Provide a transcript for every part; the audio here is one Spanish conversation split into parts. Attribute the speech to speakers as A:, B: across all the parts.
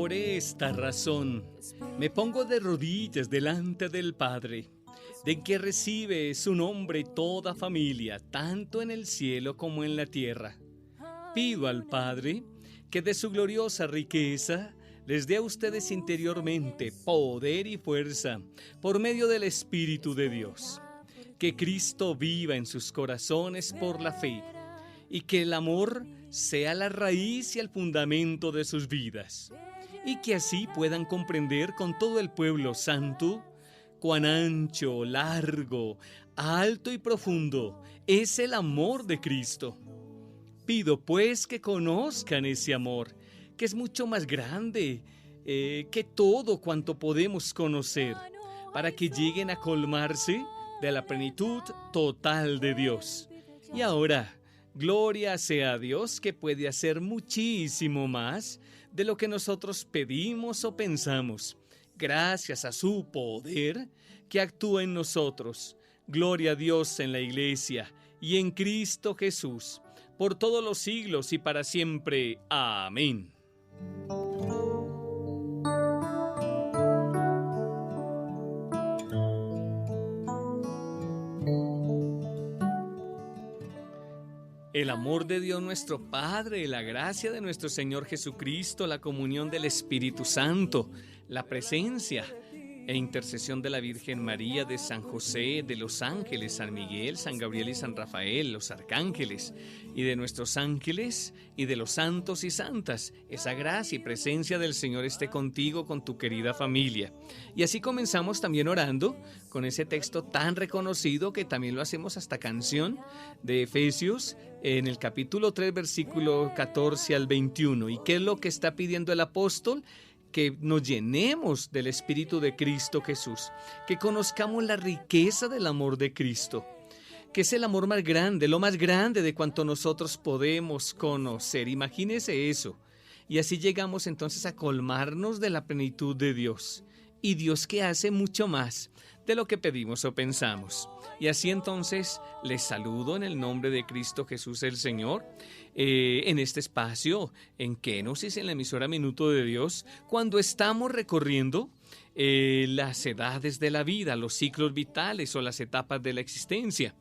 A: Por esta razón, me pongo de rodillas delante del Padre, de que recibe su nombre toda familia, tanto en el cielo como en la tierra. Pido al Padre que de su gloriosa riqueza les dé a ustedes interiormente poder y fuerza por medio del Espíritu de Dios. Que Cristo viva en sus corazones por la fe y que el amor sea la raíz y el fundamento de sus vidas. Y que así puedan comprender con todo el pueblo santo cuán ancho, largo, alto y profundo es el amor de Cristo. Pido pues que conozcan ese amor, que es mucho más grande que todo cuanto podemos conocer, para que lleguen a colmarse de la plenitud total de Dios. Y ahora, gloria sea a Dios que puede hacer muchísimo más de lo que nosotros pedimos o pensamos, gracias a su poder que actúa en nosotros. Gloria a Dios en la Iglesia y en Cristo Jesús, por todos los siglos y para siempre. Amén. El amor de Dios nuestro Padre, la gracia de nuestro Señor Jesucristo, la comunión del Espíritu Santo, la presencia e intercesión de la Virgen María, de San José, de los ángeles, San Miguel, San Gabriel y San Rafael, los arcángeles, y de nuestros ángeles y de los santos y santas. Esa gracia y presencia del Señor esté contigo, con tu querida familia. Y así comenzamos también orando con ese texto tan reconocido que también lo hacemos hasta canción de Efesios, en el capítulo 3, versículo 14 al 21. ¿Y qué es lo que está pidiendo el apóstol? Que nos llenemos del Espíritu de Cristo Jesús, que conozcamos la riqueza del amor de Cristo, que es el amor más grande, lo más grande de cuanto nosotros podemos conocer. Imagínese eso. Y así llegamos entonces a colmarnos de la plenitud de Dios. Y Dios que hace mucho más de lo que pedimos o pensamos. Y así entonces les saludo en el nombre de Cristo Jesús el Señor, en este espacio en Kenosis, en la emisora Minuto de Dios, cuando estamos recorriendo las edades de la vida, los ciclos vitales o las etapas de la existencia.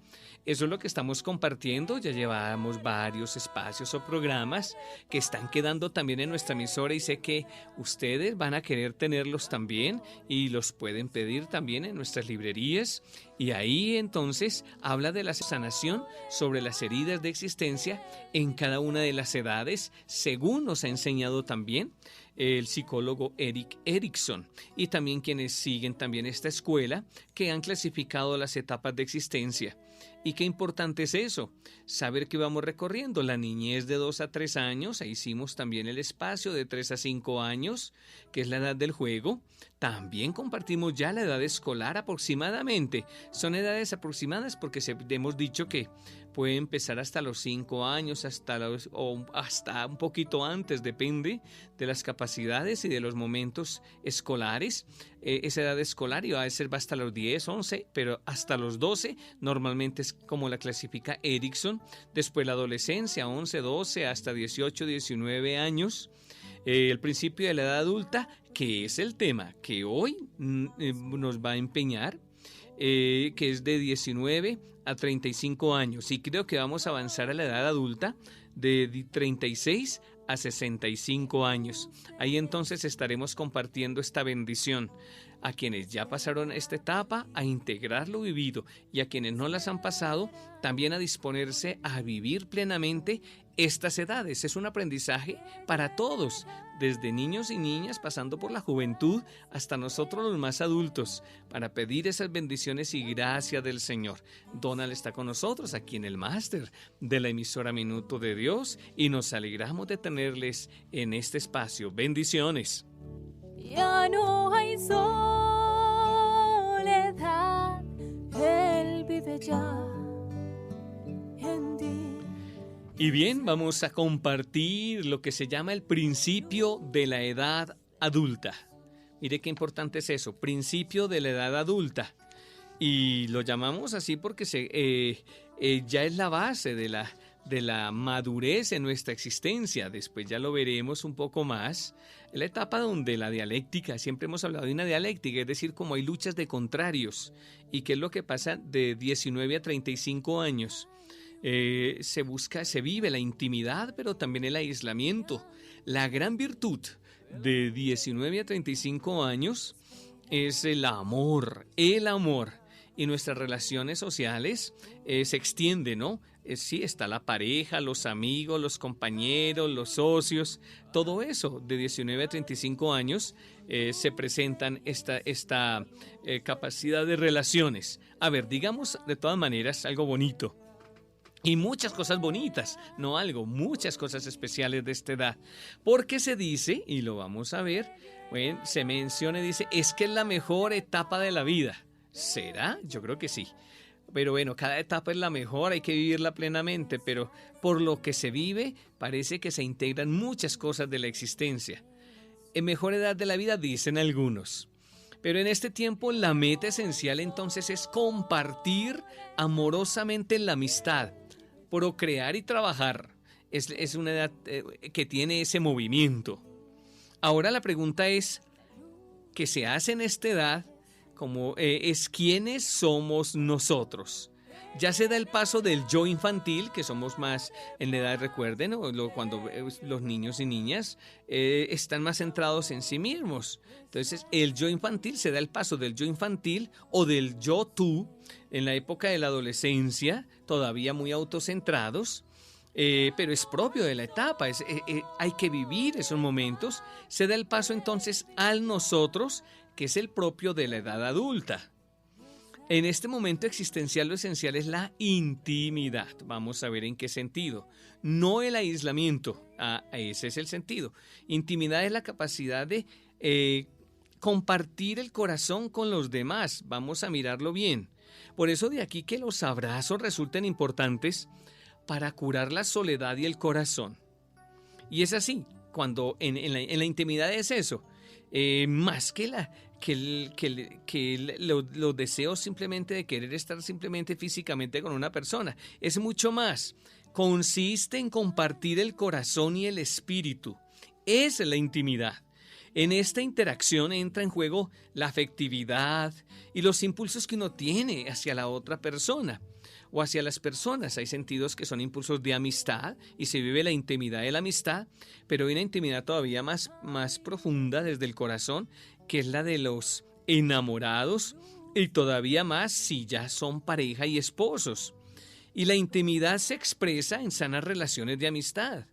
A: Eso es lo que estamos compartiendo. Ya llevamos varios espacios o programas que están quedando también en nuestra emisora y sé que ustedes van a querer tenerlos también y los pueden pedir también en nuestras librerías. Y ahí entonces habla de la sanación sobre las heridas de existencia en cada una de las edades, según nos ha enseñado también el psicólogo Erik Erikson, y también quienes siguen también esta escuela, que han clasificado las etapas de existencia. Y qué importante es eso, saber que vamos recorriendo la niñez de 2 a 3 años, ahí hicimos también el espacio de 3 a 5 años, que es la edad del juego. También compartimos ya la edad escolar aproximadamente. Son edades aproximadas porque hemos dicho que puede empezar hasta los 5 años, o hasta un poquito antes, depende de las capacidades y de los momentos escolares. Esa edad escolar y a veces va hasta los 10, 11, pero hasta los 12 normalmente es como la clasifica Erikson. Después la adolescencia, 11, 12, hasta 18, 19 años. El principio de la edad adulta, que es el tema que hoy nos va a empeñar, que es de 19 a 35 años. Y creo que vamos a avanzar a la edad adulta de 36 a 65 años. Ahí entonces estaremos compartiendo esta bendición a quienes ya pasaron esta etapa, a integrar lo vivido, y a quienes no las han pasado, también a disponerse a vivir plenamente estas edades. Es un aprendizaje para todos, desde niños y niñas, pasando por la juventud, hasta nosotros los más adultos, para pedir esas bendiciones y gracia del Señor. Donald está con nosotros aquí en el máster de la emisora Minuto de Dios y nos alegramos de tenerles en este espacio. Bendiciones.
B: Ya no hay soledad, Él vive ya en ti.
A: Y bien, vamos a compartir lo que se llama el principio de la edad adulta. Mire qué importante es eso, principio de la edad adulta. Y lo llamamos así porque ya es la base de de la madurez en nuestra existencia. Después ya lo veremos un poco más. Es la etapa donde la dialéctica, siempre hemos hablado de una dialéctica, es decir, como hay luchas de contrarios. ¿Y qué es lo que pasa de 19 a 35 años? Se vive la intimidad, pero también el aislamiento. La gran virtud de 19 a 35 años es el amor. Y nuestras relaciones sociales se extienden, ¿no? Sí, está la pareja, los amigos, los compañeros, los socios, todo eso de 19 a 35 años se presentan esta capacidad de relaciones. A ver, digamos de todas maneras algo bonito. Y muchas cosas bonitas, muchas cosas especiales de esta edad. Porque se dice, y lo vamos a ver, bueno, se menciona y dice, es que es la mejor etapa de la vida. ¿Será? Yo creo que sí. Pero bueno, cada etapa es la mejor, hay que vivirla plenamente, pero por lo que se vive, parece que se integran muchas cosas de la existencia. En mejor edad de la vida, dicen algunos. Pero en este tiempo la meta esencial entonces es compartir amorosamente la amistad, procrear y trabajar. Es una edad que tiene ese movimiento. Ahora la pregunta es, ¿qué se hace en esta edad? Es quiénes somos nosotros. Ya se da el paso del yo infantil, que somos más en la edad, recuerden, cuando los niños y niñas están más centrados en sí mismos. Entonces, el yo infantil se da el paso del yo infantil o del yo tú en la época de la adolescencia, todavía muy autocentrados, pero es propio de la etapa, hay que vivir esos momentos. Se da el paso entonces al nosotros, que es el propio de la edad adulta. En este momento existencial lo esencial es la intimidad. Vamos a ver en qué sentido. No el aislamiento. Ese es el sentido. Intimidad es la capacidad de compartir el corazón con los demás. Vamos a mirarlo bien. Por eso de aquí que los abrazos resultan importantes para curar la soledad y el corazón. Y es así, cuando en la intimidad es eso. Más que los deseos simplemente de querer estar simplemente físicamente con una persona. Es mucho más. Consiste en compartir el corazón y el espíritu. Es la intimidad. En esta interacción entra en juego la afectividad y los impulsos que uno tiene hacia la otra persona o hacia las personas. Hay sentidos que son impulsos de amistad y se vive la intimidad de la amistad, pero hay una intimidad todavía más profunda desde el corazón, que es la de los enamorados, y todavía más si ya son pareja y esposos. Y la intimidad se expresa en sanas relaciones de amistad.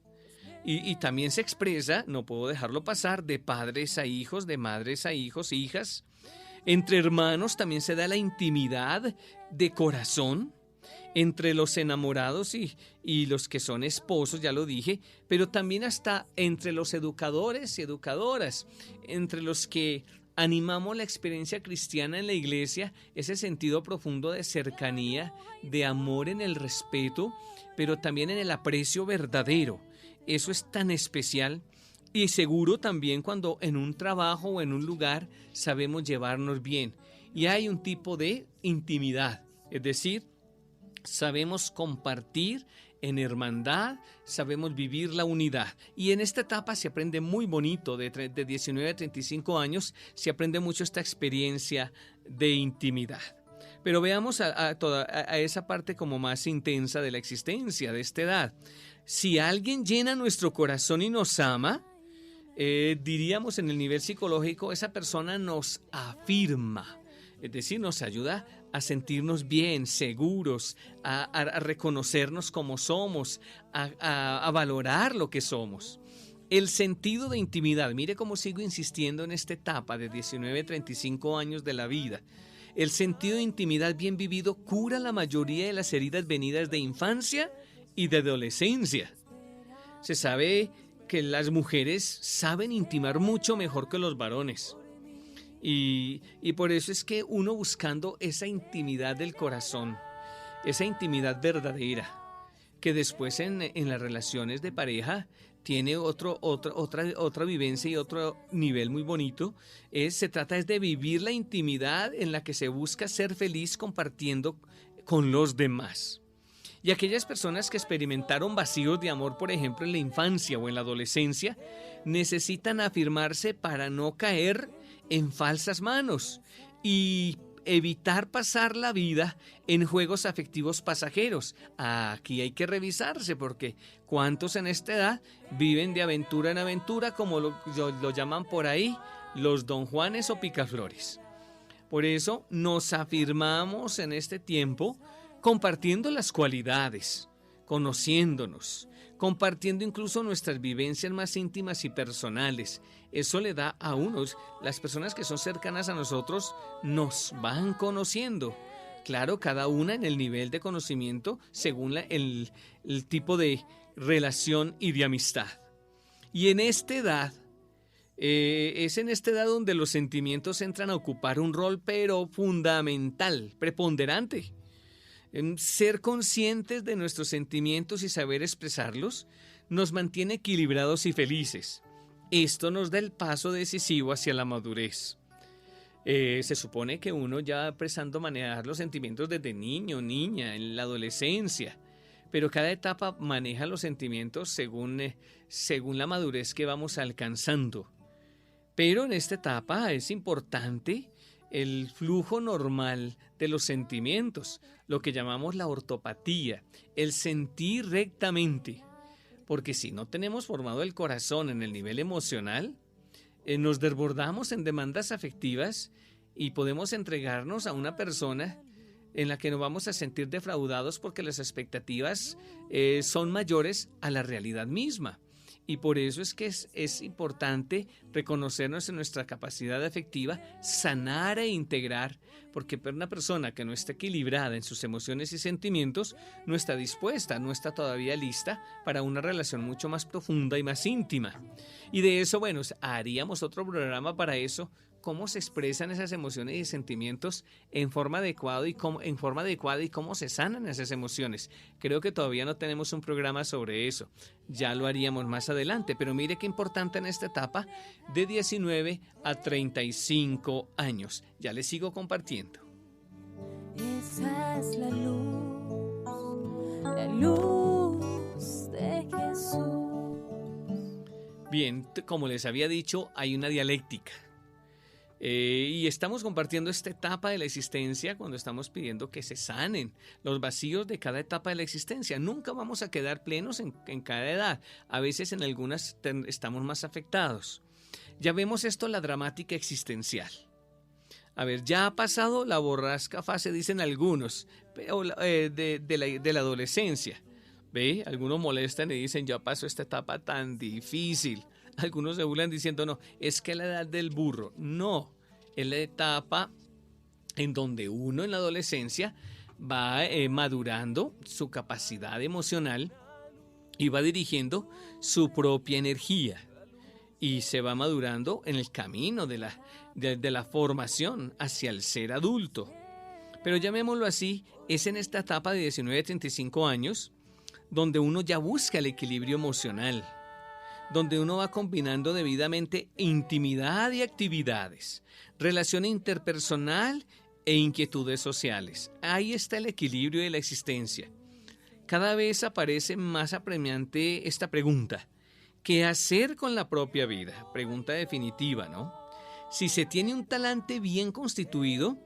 A: Y también se expresa, no puedo dejarlo pasar, de padres a hijos, de madres a hijos, hijas. Entre hermanos también se da la intimidad de corazón. Entre los enamorados y los que son esposos, ya lo dije, pero también hasta entre los educadores y educadoras, entre los que animamos la experiencia cristiana en la iglesia, ese sentido profundo de cercanía, de amor en el respeto, pero también en el aprecio verdadero. Eso es tan especial y seguro también cuando en un trabajo o en un lugar sabemos llevarnos bien. Y hay un tipo de intimidad, es decir, sabemos compartir en hermandad, sabemos vivir la unidad. Y en esta etapa se aprende muy bonito, de 19 a 35 años, se aprende mucho esta experiencia de intimidad. Pero veamos a esa parte como más intensa de la existencia de esta edad. Si alguien llena nuestro corazón y nos ama, diríamos en el nivel psicológico, esa persona nos afirma, es decir, nos ayuda a sentirnos bien, seguros, a reconocernos como somos, a valorar lo que somos. El sentido de intimidad, mire cómo sigo insistiendo en esta etapa de 19 a 35 años de la vida. El sentido de intimidad bien vivido cura la mayoría de las heridas venidas de infancia y de adolescencia. Se sabe que las mujeres saben intimar mucho mejor que los varones. Y por eso es que uno buscando esa intimidad del corazón, esa intimidad verdadera, que después en las relaciones de pareja tiene otra vivencia y otro nivel muy bonito, se trata de vivir la intimidad en la que se busca ser feliz compartiendo con los demás. Y aquellas personas que experimentaron vacíos de amor, por ejemplo, en la infancia o en la adolescencia, necesitan afirmarse para no caer en falsas manos y evitar pasar la vida en juegos afectivos pasajeros. Aquí hay que revisarse porque cuántos en esta edad viven de aventura en aventura, como lo llaman por ahí los Don Juanes o Picaflores. Por eso nos afirmamos en este tiempo compartiendo las cualidades, conociéndonos, compartiendo incluso nuestras vivencias más íntimas y personales. Eso le da a unos, las personas que son cercanas a nosotros nos van conociendo. Claro, cada una en el nivel de conocimiento según el tipo de relación y de amistad. Y en esta edad, es en esta edad donde los sentimientos entran a ocupar un rol pero fundamental, preponderante. Ser conscientes de nuestros sentimientos y saber expresarlos nos mantiene equilibrados y felices. Esto nos da el paso decisivo hacia la madurez. Se supone que uno ya va empezando a manejar los sentimientos desde niño, niña, en la adolescencia, pero cada etapa maneja los sentimientos según la madurez que vamos alcanzando. Pero en esta etapa es importante el flujo normal de los sentimientos, lo que llamamos la ortopatía, el sentir rectamente. Porque si no tenemos formado el corazón en el nivel emocional, nos desbordamos en demandas afectivas y podemos entregarnos a una persona en la que nos vamos a sentir defraudados porque las expectativas son mayores a la realidad misma. Y por eso es que es importante reconocernos en nuestra capacidad afectiva, sanar e integrar, porque una persona que no está equilibrada en sus emociones y sentimientos no está dispuesta, no está todavía lista para una relación mucho más profunda y más íntima. Y de eso, bueno, haríamos otro programa para eso, cómo se expresan esas emociones y sentimientos en forma adecuada y cómo se sanan esas emociones. Creo que todavía no tenemos un programa sobre eso. Ya lo haríamos más adelante, pero mire qué importante en esta etapa de 19 a 35 años. Ya les sigo compartiendo.
B: Esa es la luz de Jesús.
A: Bien, como les había dicho, hay una dialéctica. Y estamos compartiendo esta etapa de la existencia cuando estamos pidiendo que se sanen los vacíos de cada etapa de la existencia. Nunca vamos a quedar plenos en cada edad. A veces en algunas estamos más afectados. Ya vemos esto, la dramática existencial. A ver, ya ha pasado la borrasca fase, dicen algunos, de la adolescencia. ¿Ve? Algunos molestan y dicen, ya pasó esta etapa tan difícil. Algunos se burlan diciendo, no, es que la edad del burro. No, es la etapa en donde uno en la adolescencia va madurando su capacidad emocional y va dirigiendo su propia energía. Y se va madurando en el camino de la formación hacia el ser adulto. Pero llamémoslo así, es en esta etapa de 19 a 35 años donde uno ya busca el equilibrio emocional, donde uno va combinando debidamente intimidad y actividades, relación interpersonal e inquietudes sociales. Ahí está el equilibrio de la existencia. Cada vez aparece más apremiante esta pregunta: ¿qué hacer con la propia vida? Pregunta definitiva, ¿no? Si se tiene un talante bien constituido,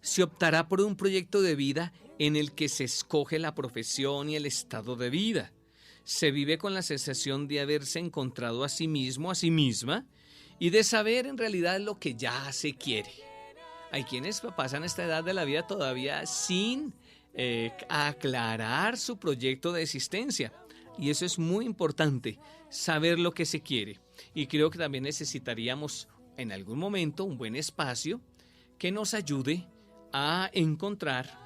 A: se optará por un proyecto de vida en el que se escoge la profesión y el estado de vida. Se vive con la sensación de haberse encontrado a sí mismo, a sí misma, y de saber en realidad lo que ya se quiere. Hay quienes pasan esta edad de la vida todavía sin aclarar su proyecto de existencia. Y eso es muy importante, saber lo que se quiere. Y creo que también necesitaríamos en algún momento un buen espacio que nos ayude a encontrar,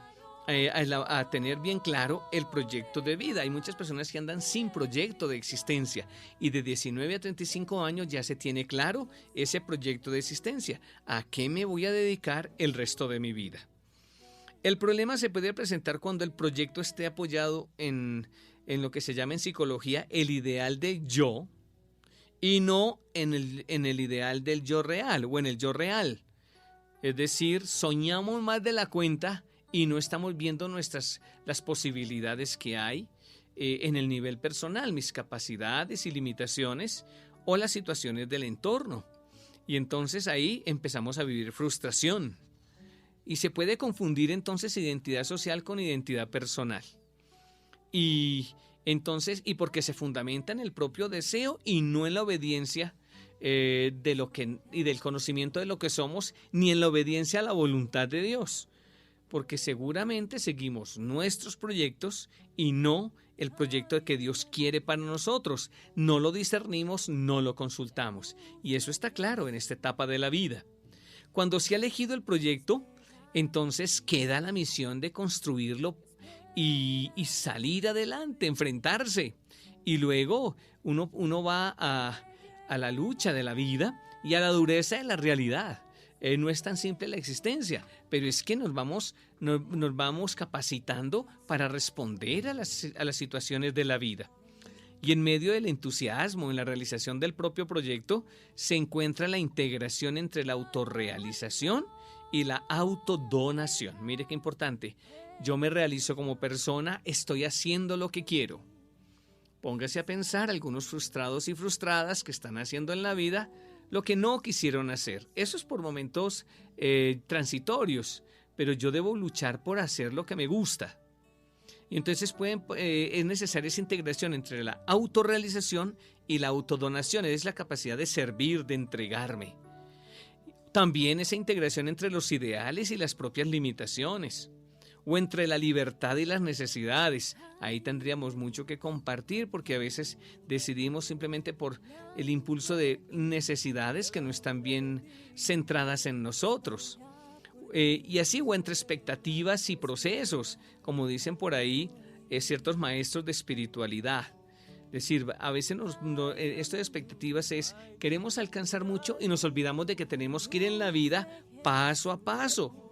A: a tener bien claro el proyecto de vida. Hay muchas personas que andan sin proyecto de existencia y de 19 a 35 años ya se tiene claro ese proyecto de existencia. ¿A qué me voy a dedicar el resto de mi vida? El problema se puede presentar cuando el proyecto esté apoyado en lo que se llama en psicología el ideal del yo y no en el ideal del yo real o en el yo real. Es decir, soñamos más de la cuenta y no estamos viendo las posibilidades que hay en el nivel personal, mis capacidades y limitaciones o las situaciones del entorno. Y entonces ahí empezamos a vivir frustración. Y se puede confundir entonces identidad social con identidad personal. Y entonces, y porque se fundamenta en el propio deseo y no en la obediencia de lo que, y del conocimiento de lo que somos, ni en la obediencia a la voluntad de Dios. Porque seguramente seguimos nuestros proyectos y no el proyecto que Dios quiere para nosotros. No lo discernimos, no lo consultamos. Y eso está claro en esta etapa de la vida. Cuando se ha elegido el proyecto, entonces queda la misión de construirlo y salir adelante, enfrentarse. Y luego uno va a la lucha de la vida y a la dureza de la realidad. No es tan simple la existencia, pero es que nos vamos capacitando para responder a las situaciones de la vida. Y en medio del entusiasmo en la realización del propio proyecto se encuentra la integración entre la autorrealización y la autodonación. Mire qué importante. Yo me realizo como persona, estoy haciendo lo que quiero. Póngase a pensar algunos frustrados y frustradas que están haciendo en la vida lo que no quisieron hacer. Eso es por momentos transitorios, pero yo debo luchar por hacer lo que me gusta. Y entonces es necesaria esa integración entre la autorrealización y la autodonación, es la capacidad de servir, de entregarme. También esa integración entre los ideales y las propias limitaciones, o entre la libertad y las necesidades. Ahí tendríamos mucho que compartir porque a veces decidimos simplemente por el impulso de necesidades que no están bien centradas en nosotros. Y así, o entre expectativas y procesos, como dicen por ahí ciertos maestros de espiritualidad. Es decir, a veces esto de expectativas es, queremos alcanzar mucho y nos olvidamos de que tenemos que ir en la vida paso a paso.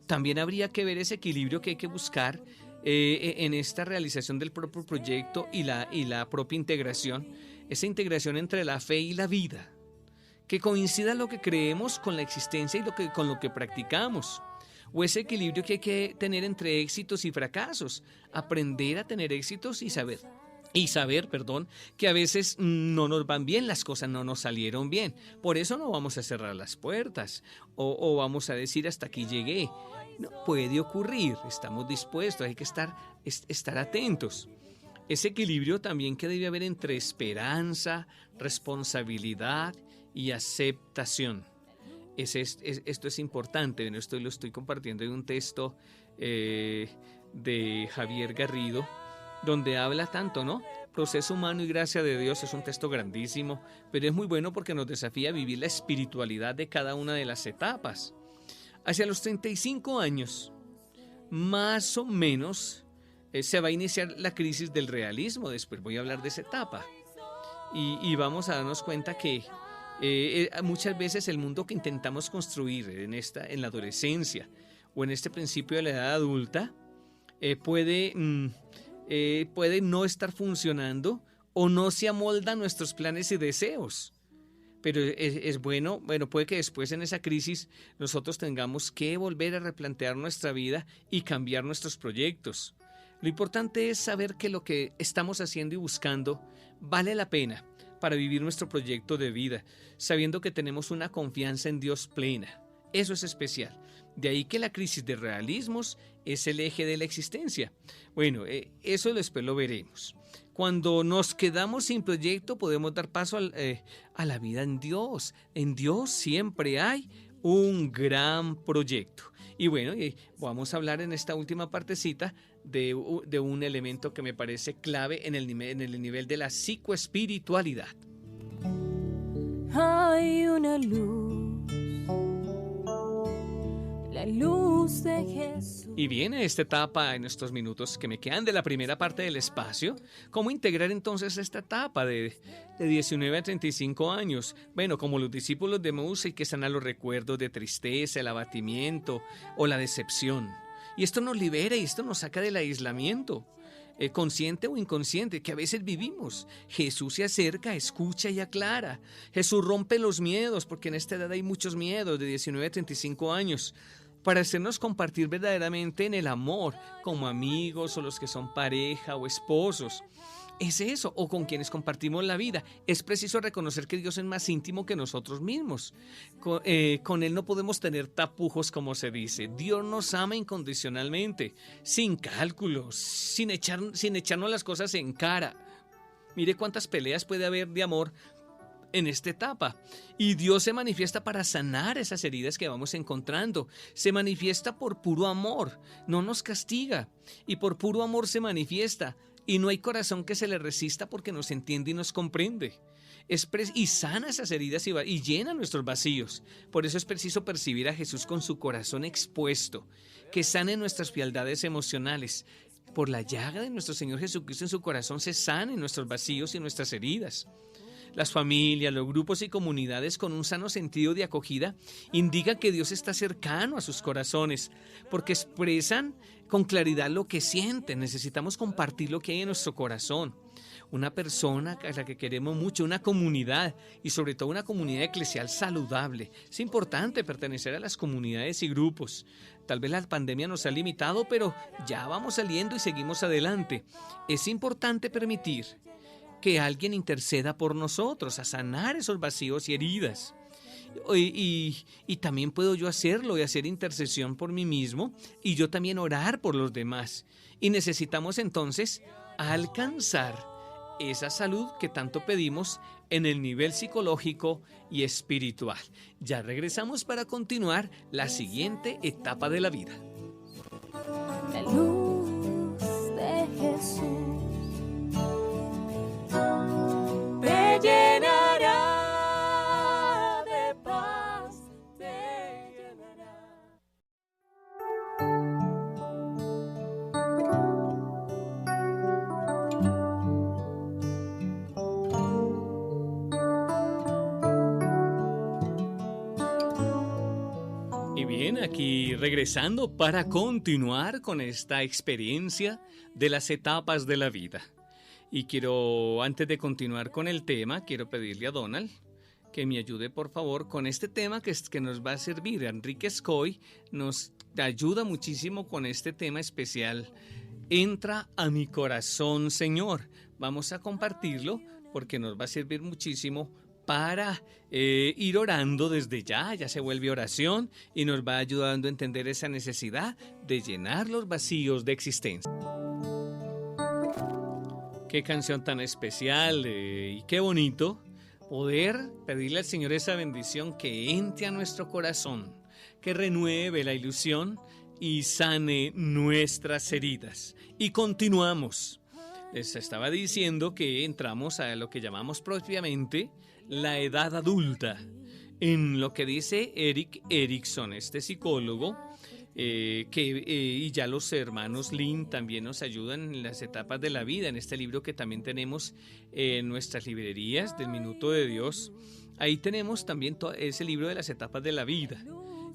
A: También habría que ver ese equilibrio que hay que buscar en esta realización del propio proyecto y la propia integración, esa integración entre la fe y la vida, que coincida lo que creemos con la existencia y con lo que practicamos, o ese equilibrio que hay que tener entre éxitos y fracasos, aprender a tener éxitos y saber, que a veces no nos van bien, las cosas no nos salieron bien. Por eso no vamos a cerrar las puertas o vamos a decir hasta aquí llegué. No, puede ocurrir, estamos dispuestos, hay que estar atentos. Ese equilibrio también que debe haber entre esperanza, responsabilidad y aceptación. Esto es importante, bueno, esto lo estoy compartiendo en un texto de Javier Garrido, donde habla tanto, ¿no? Proceso humano y gracia de Dios. Es un texto grandísimo, pero es muy bueno porque nos desafía a vivir la espiritualidad de cada una de las etapas. Hacia los 35 años, más o menos, se va a iniciar la crisis del realismo. Después voy a hablar de esa etapa. Y vamos a darnos cuenta que muchas veces el mundo que intentamos construir en la adolescencia o en este principio de la edad adulta puede no estar funcionando o no se amolda a nuestros planes y deseos. Pero es bueno, puede que después en esa crisis nosotros tengamos que volver a replantear nuestra vida y cambiar nuestros proyectos. Lo importante es saber que lo que estamos haciendo y buscando vale la pena para vivir nuestro proyecto de vida, sabiendo que tenemos una confianza en Dios plena. Eso es especial. De ahí que la crisis de realismos es el eje de la existencia. Bueno, eso después lo veremos. Cuando nos quedamos sin proyecto podemos dar paso a la vida en Dios. En Dios siempre hay un gran proyecto. Y bueno, vamos a hablar en esta última partecita de un elemento que me parece clave en el nivel de la psicoespiritualidad.
B: Hay una luz, la luz de Jesús.
A: Y viene esta etapa en estos minutos que me quedan de la primera parte del espacio. ¿Cómo integrar entonces esta etapa de 19 a 35 años? Bueno, como los discípulos de Maús hay que sanar los recuerdos de tristeza, el abatimiento o la decepción. Y esto nos libera y esto nos saca del aislamiento, consciente o inconsciente, que a veces vivimos. Jesús se acerca, escucha y aclara. Jesús rompe los miedos, porque en esta edad hay muchos miedos de 19 a 35 años. para hacernos compartir verdaderamente en el amor, como amigos o los que son pareja o esposos. Es eso, o con quienes compartimos la vida. Es preciso reconocer que Dios es más íntimo que nosotros mismos. Con Él no podemos tener tapujos, como se dice. Dios nos ama incondicionalmente, sin cálculos, sin echarnos las cosas en cara. Mire cuántas peleas puede haber de amor en esta etapa. Y Dios se manifiesta para sanar esas heridas que vamos encontrando. Se manifiesta por puro amor, no nos castiga. Y por puro amor se manifiesta. Y no hay corazón que se le resista porque nos entiende y nos comprende. Y sana esas heridas y llena nuestros vacíos. Por eso es preciso percibir a Jesús con su corazón expuesto, que sane nuestras frialdades emocionales. Por la llaga de nuestro Señor Jesucristo en su corazón se sanen nuestros vacíos y nuestras heridas. Las familias, los grupos y comunidades con un sano sentido de acogida indican que Dios está cercano a sus corazones, porque expresan con claridad lo que sienten. Necesitamos compartir lo que hay en nuestro corazón. Una persona a la que queremos mucho, una comunidad y sobre todo una comunidad eclesial saludable. Es importante pertenecer a las comunidades y grupos. Tal vez la pandemia nos ha limitado, pero ya vamos saliendo y seguimos adelante. Es importante permitir que alguien interceda por nosotros, a sanar esos vacíos y heridas. Y también puedo yo hacerlo y hacer intercesión por mí mismo y yo también orar por los demás. Y necesitamos entonces alcanzar esa salud que tanto pedimos en el nivel psicológico y espiritual. Ya regresamos para continuar la siguiente etapa de la vida.
B: La luz de Jesús te llenará de paz, te llenará.
A: Y bien, aquí regresando para continuar con esta experiencia de las etapas de la vida. Y quiero, antes de continuar con el tema, quiero pedirle a Donald que me ayude por favor con este tema que nos va a servir. Enrique Escoy nos ayuda muchísimo con este tema especial. Entra a mi corazón, Señor. Vamos a compartirlo porque nos va a servir muchísimo para ir orando desde ya se vuelve oración y nos va ayudando a entender esa necesidad de llenar los vacíos de existencia. Qué canción tan especial y qué bonito poder pedirle al Señor esa bendición que entre a nuestro corazón, que renueve la ilusión y sane nuestras heridas. Y continuamos. Les estaba diciendo que entramos a lo que llamamos propiamente la edad adulta, en lo que dice Erik Erikson, este psicólogo, y ya los hermanos Lin también nos ayudan en las etapas de la vida, en este libro que también tenemos en nuestras librerías del Minuto de Dios. Ahí tenemos también ese libro de las etapas de la vida.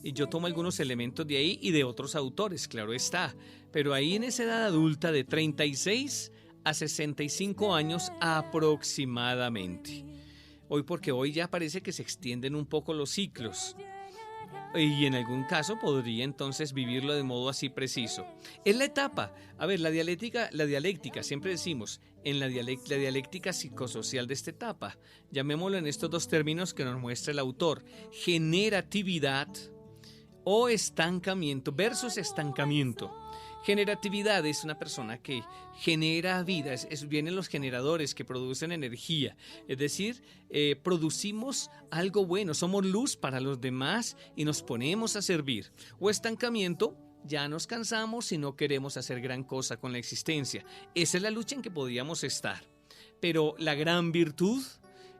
A: Y yo tomo algunos elementos de ahí y de otros autores, claro está. Pero ahí en esa edad adulta de 36 a 65 años aproximadamente. Porque hoy ya parece que se extienden un poco los ciclos. Y en algún caso podría entonces vivirlo de modo así preciso. Es la etapa. A ver, la dialéctica, siempre decimos, en la dialéctica psicosocial de esta etapa, llamémoslo en estos dos términos que nos muestra el autor, generatividad o estancamiento versus estancamiento. Generatividad es una persona que genera vida, vienen los generadores que producen energía, es decir, producimos algo bueno, somos luz para los demás y nos ponemos a servir. O estancamiento, ya nos cansamos y no queremos hacer gran cosa con la existencia. Esa es la lucha en que podríamos estar. Pero la gran virtud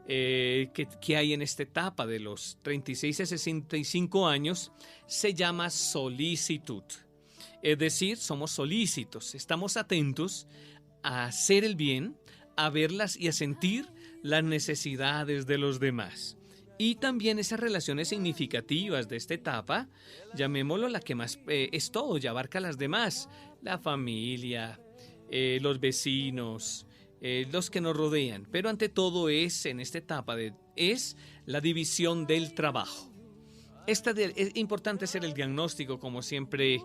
A: que hay en esta etapa de los 36 a 65 años se llama solicitud. Es decir, somos solícitos, estamos atentos a hacer el bien, a verlas y a sentir las necesidades de los demás. Y también esas relaciones significativas de esta etapa, llamémoslo la que más es todo, ya abarca las demás, la familia, los vecinos, los que nos rodean. Pero ante todo en esta etapa es la división del trabajo. Es importante hacer el diagnóstico, como siempre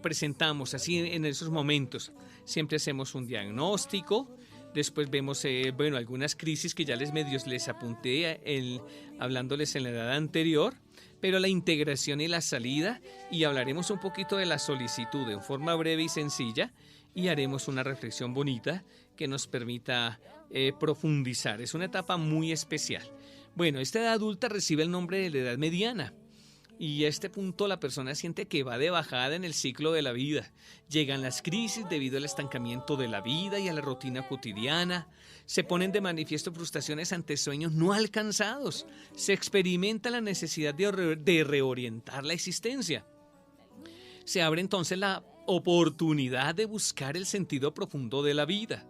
A: presentamos, así en esos momentos. Siempre hacemos un diagnóstico, después vemos algunas crisis que ya les apunté hablándoles en la edad anterior, pero la integración y la salida, y hablaremos un poquito de la solicitud en forma breve y sencilla, y haremos una reflexión bonita que nos permita profundizar. Es una etapa muy especial. Bueno, esta edad adulta recibe el nombre de la edad mediana. Y a este punto la persona siente que va de bajada en el ciclo de la vida. Llegan las crisis debido al estancamiento de la vida y a la rutina cotidiana. Se ponen de manifiesto frustraciones ante sueños no alcanzados. Se experimenta la necesidad de reorientar la existencia. Se abre entonces la oportunidad de buscar el sentido profundo de la vida.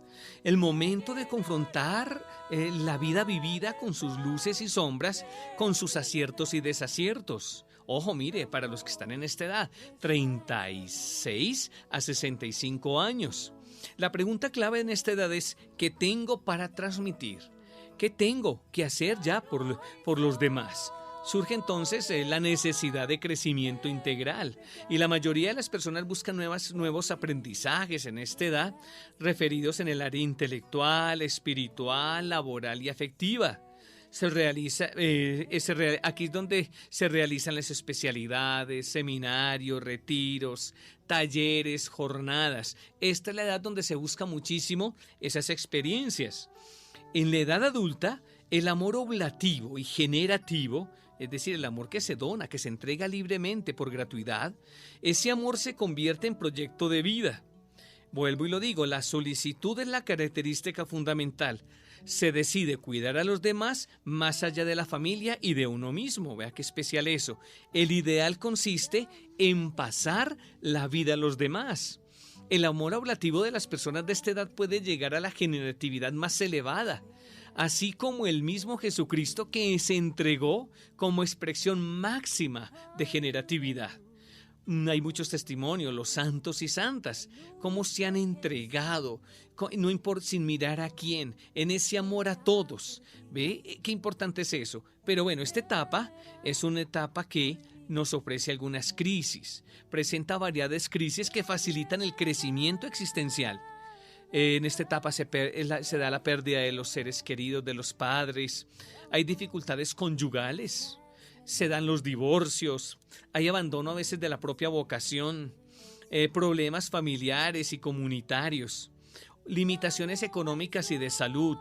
A: El momento de confrontar la vida vivida con sus luces y sombras, con sus aciertos y desaciertos. Ojo, mire, para los que están en esta edad, 36 a 65 años. La pregunta clave en esta edad es, ¿qué tengo para transmitir? ¿Qué tengo que hacer ya por los demás? Surge entonces la necesidad de crecimiento integral y la mayoría de las personas buscan nuevos aprendizajes en esta edad referidos en el área intelectual, espiritual, laboral y afectiva. Aquí es donde se realizan las especialidades, seminarios, retiros, talleres, jornadas. Esta es la edad donde se busca muchísimo esas experiencias. En la edad adulta, el amor oblativo y generativo, es decir, el amor que se dona, que se entrega libremente por gratuidad, ese amor se convierte en proyecto de vida. Vuelvo y lo digo, la solicitud es la característica fundamental. Se decide cuidar a los demás más allá de la familia y de uno mismo. Vea qué especial eso. El ideal consiste en pasar la vida a los demás. El amor oblativo de las personas de esta edad puede llegar a la generatividad más elevada, así como el mismo Jesucristo que se entregó como expresión máxima de generatividad. Hay muchos testimonios, los santos y santas, cómo se han entregado, no importa sin mirar a quién, en ese amor a todos. ¿Ve? Qué importante es eso. Pero bueno, esta etapa es una etapa que nos ofrece algunas crisis, presenta variadas crisis que facilitan el crecimiento existencial. En esta etapa se da la pérdida de los seres queridos, de los padres, hay dificultades conyugales, se dan los divorcios, hay abandono a veces de la propia vocación, problemas familiares y comunitarios, limitaciones económicas y de salud,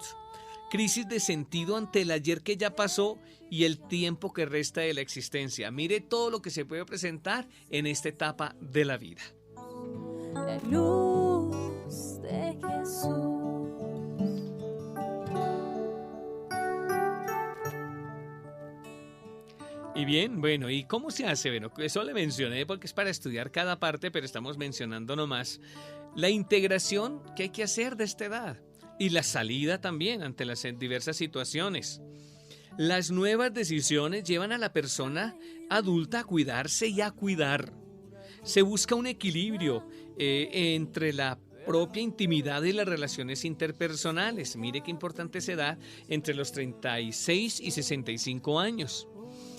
A: crisis de sentido ante el ayer que ya pasó y el tiempo que resta de la existencia. Mire todo lo que se puede presentar en esta etapa de la vida.
B: La luz de Jesús.
A: Y bien, bueno, ¿y cómo se hace? Bueno, eso le mencioné porque es para estudiar cada parte, pero estamos mencionando nomás la integración que hay que hacer de esta edad y la salida también ante las diversas situaciones. Las nuevas decisiones llevan a la persona adulta a cuidarse y a cuidar. Se busca un equilibrio entre la propia intimidad y las relaciones interpersonales. Mire qué importante se da entre los 36 y 65 años.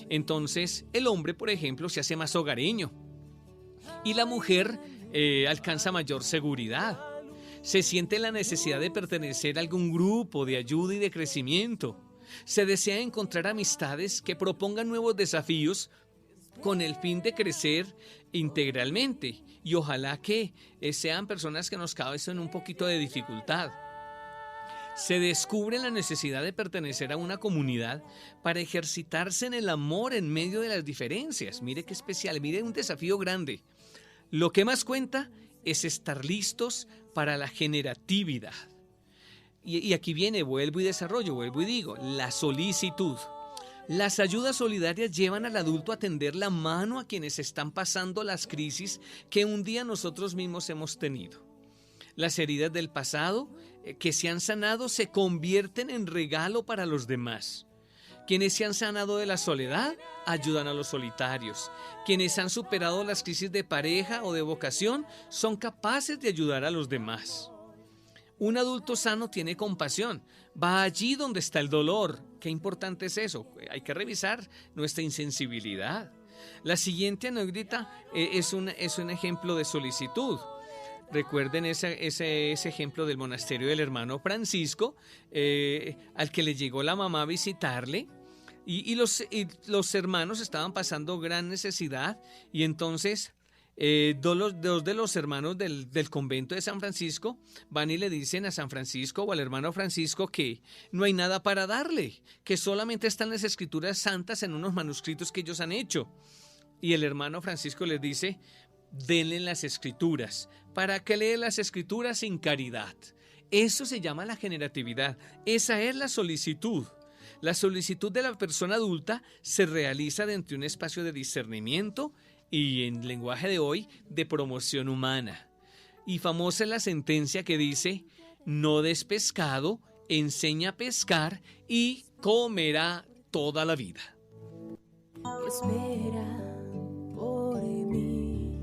A: Entonces, el hombre, por ejemplo, se hace más hogareño y la mujer alcanza mayor seguridad. Se siente la necesidad de pertenecer a algún grupo de ayuda y de crecimiento. Se desea encontrar amistades que propongan nuevos desafíos con el fin de crecer integralmente y ojalá que sean personas que nos causen un poquito de dificultad. Se descubre la necesidad de pertenecer a una comunidad para ejercitarse en el amor en medio de las diferencias. Mire qué especial, mire un desafío grande. Lo que más cuenta es estar listos para la generatividad. Y aquí viene, vuelvo y digo, la solicitud. Las ayudas solidarias llevan al adulto a tender la mano a quienes están pasando las crisis que un día nosotros mismos hemos tenido. Las heridas del pasado que se han sanado se convierten en regalo para los demás. Quienes se han sanado de la soledad ayudan a los solitarios. Quienes han superado las crisis de pareja o de vocación son capaces de ayudar a los demás. Un adulto sano tiene compasión, va allí donde está el dolor. Qué importante es eso, hay que revisar nuestra insensibilidad. La siguiente anécdota es un ejemplo de solicitud. Recuerden ese ejemplo del monasterio del hermano Francisco, al que le llegó la mamá a visitarle. Y los hermanos estaban pasando gran necesidad, y entonces dos de los hermanos del convento de San Francisco van y le dicen a San Francisco o al hermano Francisco que no hay nada para darle, que solamente están las escrituras santas en unos manuscritos que ellos han hecho. Y el hermano Francisco les dice: denle las escrituras. ¿Para qué lee las escrituras sin caridad? Eso se llama la generatividad. Esa es la solicitud. La solicitud de la persona adulta se realiza dentro de un espacio de discernimiento y, en lenguaje de hoy, de promoción humana. Y famosa es la sentencia que dice: no des pescado, enseña a pescar y comerá toda la vida.
B: Espera por mí.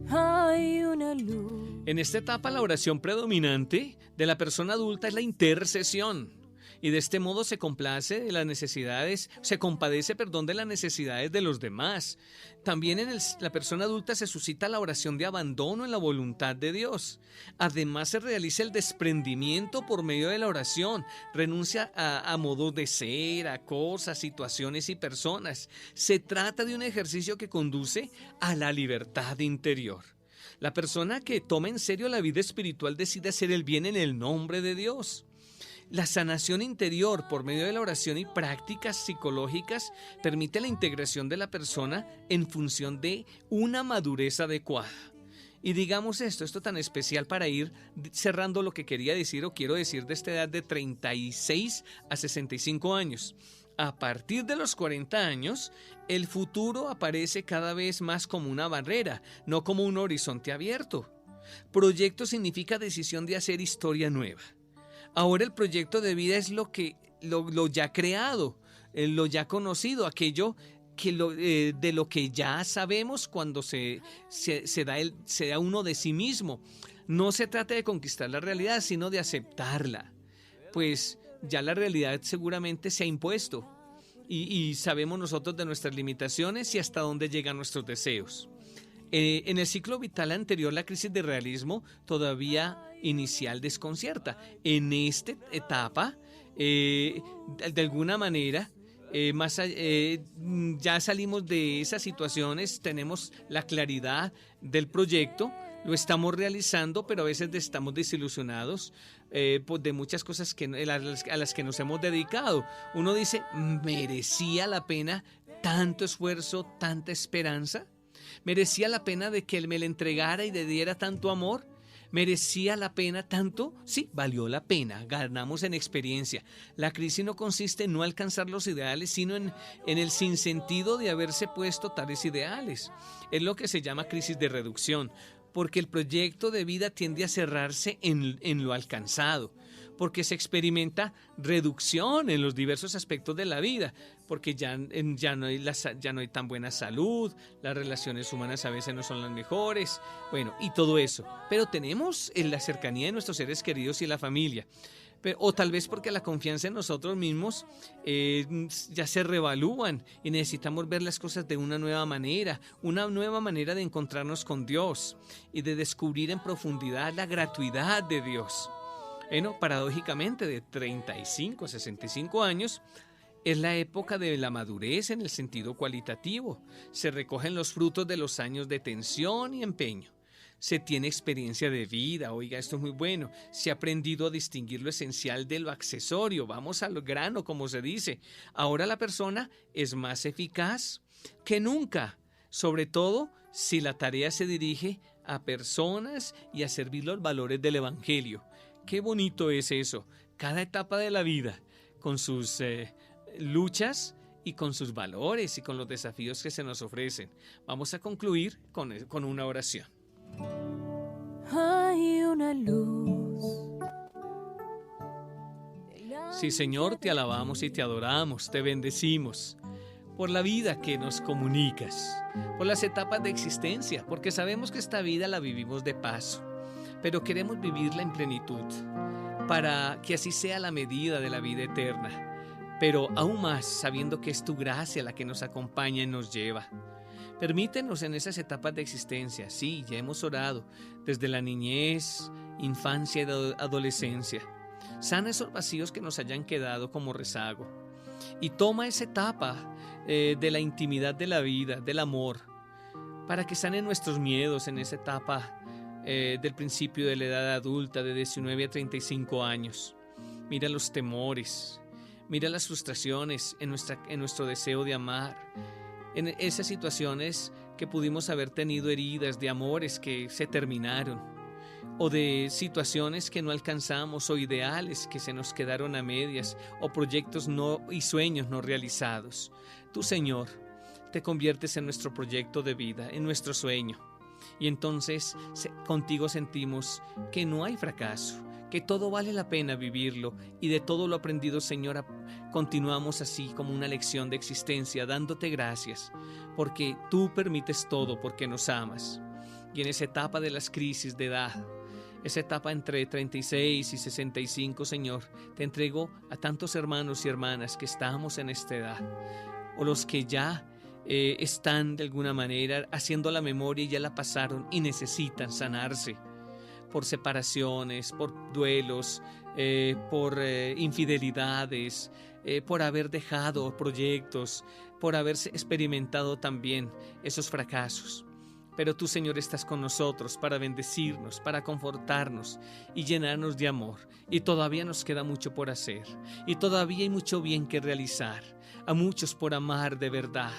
B: Hay una luz.
A: En esta etapa, la oración predominante de la persona adulta es la intercesión, y de este modo se compadece de las necesidades de los demás. También en la persona adulta se suscita la oración de abandono en la voluntad de Dios. Además, se realiza el desprendimiento por medio de la oración, renuncia a modos de ser, a cosas, situaciones y personas. Se trata de un ejercicio que conduce a la libertad interior. La persona que toma en serio la vida espiritual decide hacer el bien en el nombre de Dios. La sanación interior por medio de la oración y prácticas psicológicas permite la integración de la persona en función de una madurez adecuada. Y digamos esto tan especial para ir cerrando lo que quería decir o quiero decir de esta edad de 36 a 65 años. A partir de los 40 años, el futuro aparece cada vez más como una barrera, no como un horizonte abierto. Proyecto significa decisión de hacer historia nueva. Ahora el proyecto de vida es lo ya creado, lo ya conocido, aquello de lo que ya sabemos cuando se da uno de sí mismo. No se trata de conquistar la realidad, sino de aceptarla. Pues ya la realidad seguramente se ha impuesto y sabemos nosotros de nuestras limitaciones y hasta dónde llegan nuestros deseos. En el ciclo vital anterior, la crisis de realismo todavía inicial desconcierta. En esta etapa, de alguna manera, ya salimos de esas situaciones, tenemos la claridad del proyecto, lo estamos realizando, pero a veces estamos desilusionados de muchas cosas a las que nos hemos dedicado. Uno dice: ¿merecía la pena tanto esfuerzo, tanta esperanza? ¿Merecía la pena de que él me le entregara y le diera tanto amor? ¿Merecía la pena tanto? Sí, valió la pena, ganamos en experiencia. La crisis no consiste en no alcanzar los ideales, sino en el sinsentido de haberse puesto tales ideales. Es lo que se llama crisis de reducción, porque el proyecto de vida tiende a cerrarse en lo alcanzado, porque se experimenta reducción en los diversos aspectos de la vida, porque ya no hay tan buena salud, las relaciones humanas a veces no son las mejores, bueno, y todo eso. Pero tenemos la cercanía de nuestros seres queridos y la familia. O tal vez porque la confianza en nosotros mismos ya se revalúan y necesitamos ver las cosas de una nueva manera de encontrarnos con Dios y de descubrir en profundidad la gratuidad de Dios. Bueno, paradójicamente, de 35 a 65 años es la época de la madurez en el sentido cualitativo. Se recogen los frutos de los años de tensión y empeño. Se tiene experiencia de vida, oiga, esto es muy bueno. Se ha aprendido a distinguir lo esencial de lo accesorio. Vamos al grano, como se dice. Ahora la persona es más eficaz que nunca, sobre todo si la tarea se dirige a personas y a servir los valores del Evangelio. Qué bonito es eso. Cada etapa de la vida, con sus luchas y con sus valores y con los desafíos que se nos ofrecen. Vamos a concluir con una oración.
B: Hay una luz.
A: Sí, Señor, te alabamos y te adoramos, te bendecimos por la vida que nos comunicas, por las etapas de existencia, porque sabemos que esta vida la vivimos de paso. pero queremos vivirla en plenitud, para que así sea la medida de la vida eterna, pero aún más sabiendo que es tu gracia la que nos acompaña y nos lleva. Permítenos en esas etapas de existencia, sí, ya hemos orado, desde la niñez, infancia y adolescencia. Sana esos vacíos que nos hayan quedado como rezago. Y toma esa etapa de la intimidad de la vida, del amor, para que sanen nuestros miedos en esa etapa del principio de la edad adulta, de 19 a 35 años. Mira los temores, mira las frustraciones en nuestro deseo de amar, en esas situaciones que pudimos haber tenido heridas de amores que se terminaron, o de situaciones que no alcanzamos, o ideales que se nos quedaron a medias, o proyectos y sueños no realizados. Tú, Señor, te conviertes en nuestro proyecto de vida, en nuestro sueño. Y entonces contigo sentimos que no hay fracaso, que todo vale la pena vivirlo, y de todo lo aprendido, Señor, continuamos así como una lección de existencia, dándote gracias, porque tú permites todo, porque nos amas. Y en esa etapa de las crisis de edad, esa etapa entre 36 y 65, Señor, te entrego a tantos hermanos y hermanas que estamos en esta edad, o los que ya están de alguna manera haciendo la memoria y ya la pasaron y necesitan sanarse por separaciones, por duelos, por infidelidades, por haber dejado proyectos, por haber experimentado también esos fracasos. Pero tú, Señor, estás con nosotros para bendecirnos, para confortarnos y llenarnos de amor. Y todavía nos queda mucho por hacer. Y todavía hay mucho bien que realizar. A muchos por amar de verdad.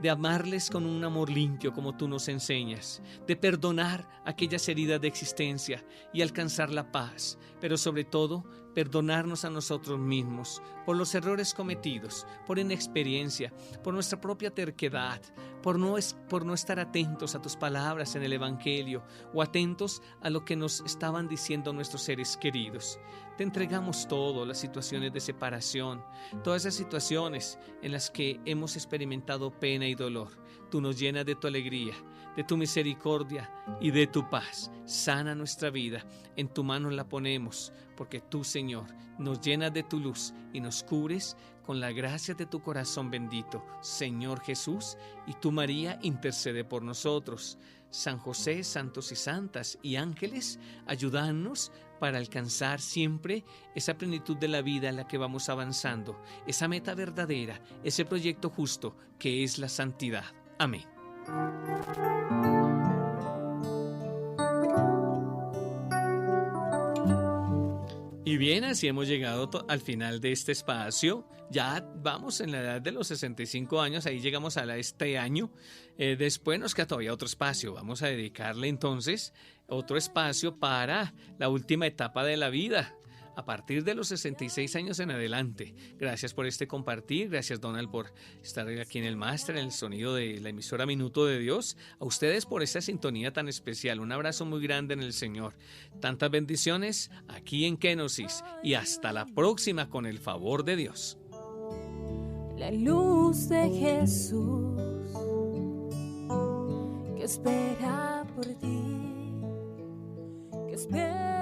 A: De amarles con un amor limpio como tú nos enseñas, de perdonar aquellas heridas de existencia y alcanzar la paz, pero sobre todo perdonarnos a nosotros mismos por los errores cometidos, por inexperiencia, por nuestra propia terquedad, por no estar atentos a tus palabras en el Evangelio o atentos a lo que nos estaban diciendo nuestros seres queridos. Te entregamos todo, las situaciones de separación, todas esas situaciones en las que hemos experimentado pena y dolor. Tú nos llenas de tu alegría, de tu misericordia y de tu paz. Sana nuestra vida, en tu mano la ponemos, porque tú, Señor, nos llenas de tu luz y nos cubres con la gracia de tu corazón bendito. Señor Jesús, y tú, María, intercede por nosotros. San José, santos y santas y ángeles, ayúdanos para alcanzar siempre esa plenitud de la vida en la que vamos avanzando, esa meta verdadera, ese proyecto justo que es la santidad. Amén. Y bien, así hemos llegado al final de este espacio. Ya vamos en la edad de los 65 años, ahí llegamos a este año. Después nos queda todavía otro espacio. Vamos a dedicarle entonces otro espacio para la última etapa de la vida, a partir de los 66 años en adelante. Gracias por este compartir, gracias Donald por estar aquí en el máster, en el sonido de la emisora Minuto de Dios, a ustedes por esta sintonía tan especial, un abrazo muy grande en el Señor, tantas bendiciones aquí en Kenosis y hasta la próxima con el favor de Dios.
B: La luz de Jesús que espera por ti, que espera